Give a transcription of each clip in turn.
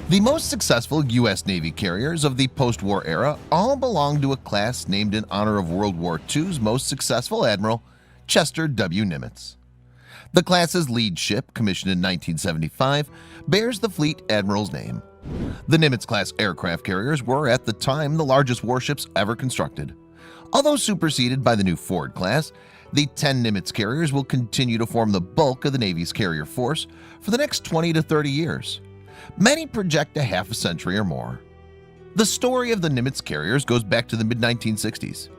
The most successful U.S. Navy carriers of the post-war era all belong to a class named in honor of World War II's most successful admiral, Chester W. Nimitz. The class's lead ship, commissioned in 1975, bears the fleet admiral's name. The Nimitz-class aircraft carriers were, at the time, the largest warships ever constructed. Although superseded by the new Ford class, the 10 Nimitz carriers will continue to form the bulk of the Navy's carrier force for the next 20 to 30 years. Many project a half a century or more. The story of the Nimitz carriers goes back to the mid-1960s.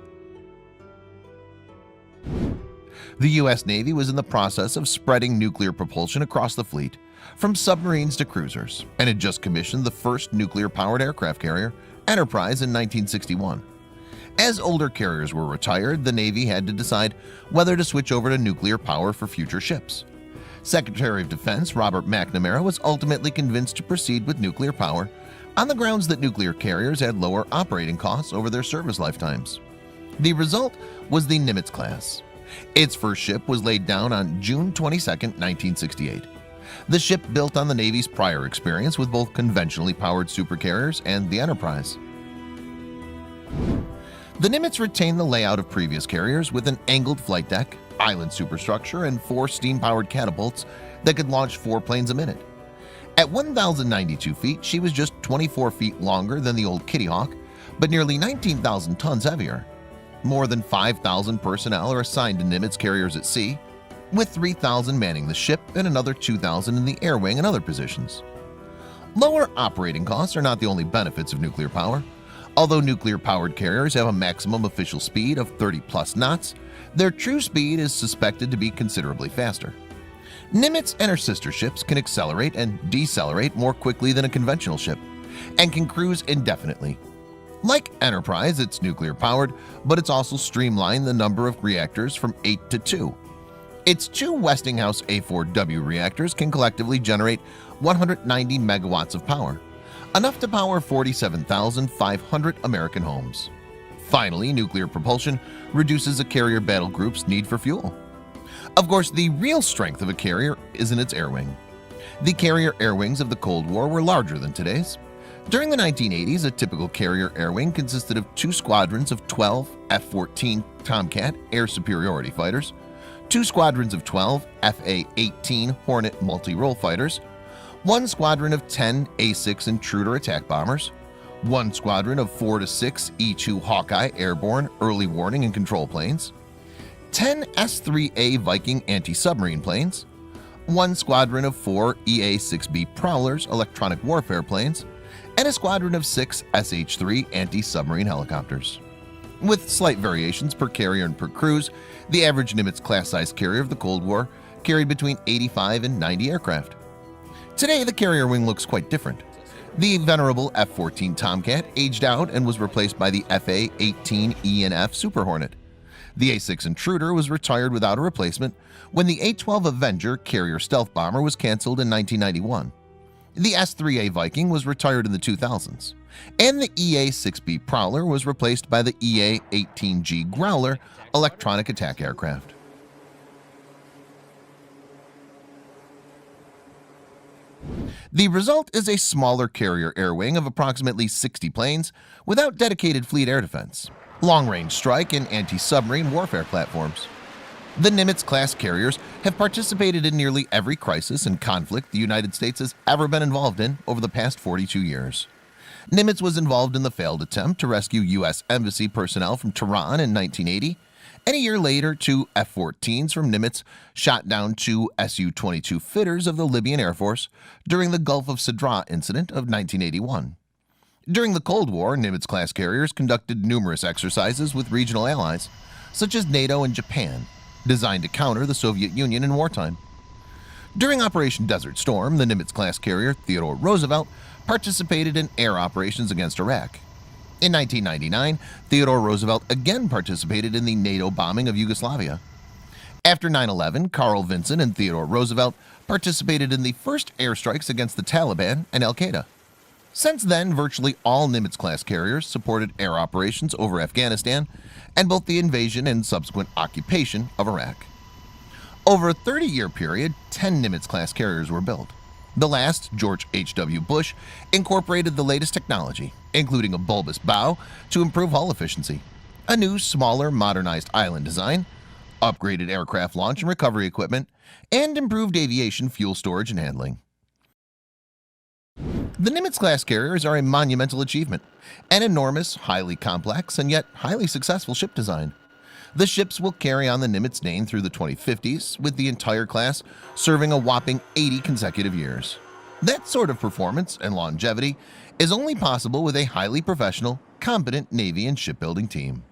The U.S. Navy was in the process of spreading nuclear propulsion across the fleet, from submarines to cruisers, and had just commissioned the first nuclear-powered aircraft carrier, Enterprise, in 1961. As older carriers were retired, the Navy had to decide whether to switch over to nuclear power for future ships. Secretary of Defense Robert McNamara was ultimately convinced to proceed with nuclear power on the grounds that nuclear carriers had lower operating costs over their service lifetimes. The result was the Nimitz class. Its first ship was laid down on June 22, 1968. The ship built on the Navy's prior experience with both conventionally powered supercarriers and the Enterprise. The Nimitz retained the layout of previous carriers with an angled flight deck, island superstructure, and 4 steam-powered catapults that could launch 4 planes a minute. At 1,092 feet, she was just 24 feet longer than the old Kitty Hawk, but nearly 19,000 tons heavier. More than 5,000 personnel are assigned to Nimitz carriers at sea, with 3,000 manning the ship and another 2,000 in the air wing and other positions. Lower operating costs are not the only benefits of nuclear power. Although nuclear-powered carriers have a maximum official speed of 30+ knots, their true speed is suspected to be considerably faster. Nimitz and her sister ships can accelerate and decelerate more quickly than a conventional ship, and can cruise indefinitely. Like Enterprise, it's nuclear-powered, but it's also streamlined the number of reactors from 8 to 2. Its 2 Westinghouse A4W reactors can collectively generate 190 megawatts of power, enough to power 47,500 American homes. Finally, nuclear propulsion reduces a carrier battle group's need for fuel. Of course, the real strength of a carrier is in its air wing. The carrier air wings of the Cold War were larger than today's. During the 1980s, a typical carrier air wing consisted of 2 squadrons of 12 F-14 Tomcat air superiority fighters, 2 squadrons of 12 FA-18 Hornet multi-role fighters, 1 squadron of 10 A-6 Intruder attack bombers, 1 squadron of 4 to 6 E-2 Hawkeye airborne early warning and control planes, 10 S-3A Viking anti-submarine planes, 1 squadron of 4 EA-6B Prowlers electronic warfare planes, and a squadron of 6 SH-3 anti-submarine helicopters. With slight variations per carrier and per cruise, the average Nimitz class-size carrier of the Cold War carried between 85 and 90 aircraft. Today, the carrier wing looks quite different. The venerable F-14 Tomcat aged out and was replaced by the FA-18 E&F Super Hornet. The A-6 Intruder was retired without a replacement when the A-12 Avenger carrier stealth bomber was canceled in 1991. The S-3A Viking was retired in the 2000s, and the EA-6B Prowler was replaced by the EA-18G Growler electronic attack aircraft. The result is a smaller carrier air wing of approximately 60 planes without dedicated fleet air defense, long-range strike and anti-submarine warfare platforms. The Nimitz-class carriers have participated in nearly every crisis and conflict the United States has ever been involved in over the past 42 years. Nimitz was involved in the failed attempt to rescue U.S. Embassy personnel from Tehran in 1980, and a year later 2 F-14s from Nimitz shot down 2 Su-22 fitters of the Libyan Air Force during the Gulf of Sidra incident of 1981. During the Cold War, Nimitz-class carriers conducted numerous exercises with regional allies, such as NATO and Japan, designed to counter the Soviet Union in wartime. During Operation Desert Storm, the Nimitz-class carrier Theodore Roosevelt participated in air operations against Iraq. In 1999, Theodore Roosevelt again participated in the NATO bombing of Yugoslavia. After 9/11, Carl Vinson and Theodore Roosevelt participated in the first airstrikes against the Taliban and Al-Qaeda. Since then, virtually all Nimitz-class carriers supported air operations over Afghanistan and both the invasion and subsequent occupation of Iraq. Over a 30-year period, 10 Nimitz-class carriers were built. The last, George H.W. Bush, incorporated the latest technology, including a bulbous bow to improve hull efficiency, a new, smaller, modernized island design, upgraded aircraft launch and recovery equipment, and improved aviation fuel storage and handling. The Nimitz-class carriers are a monumental achievement, an enormous, highly complex, and yet highly successful ship design. The ships will carry on the Nimitz name through the 2050s, with the entire class serving a whopping 80 consecutive years. That sort of performance and longevity is only possible with a highly professional, competent Navy and shipbuilding team.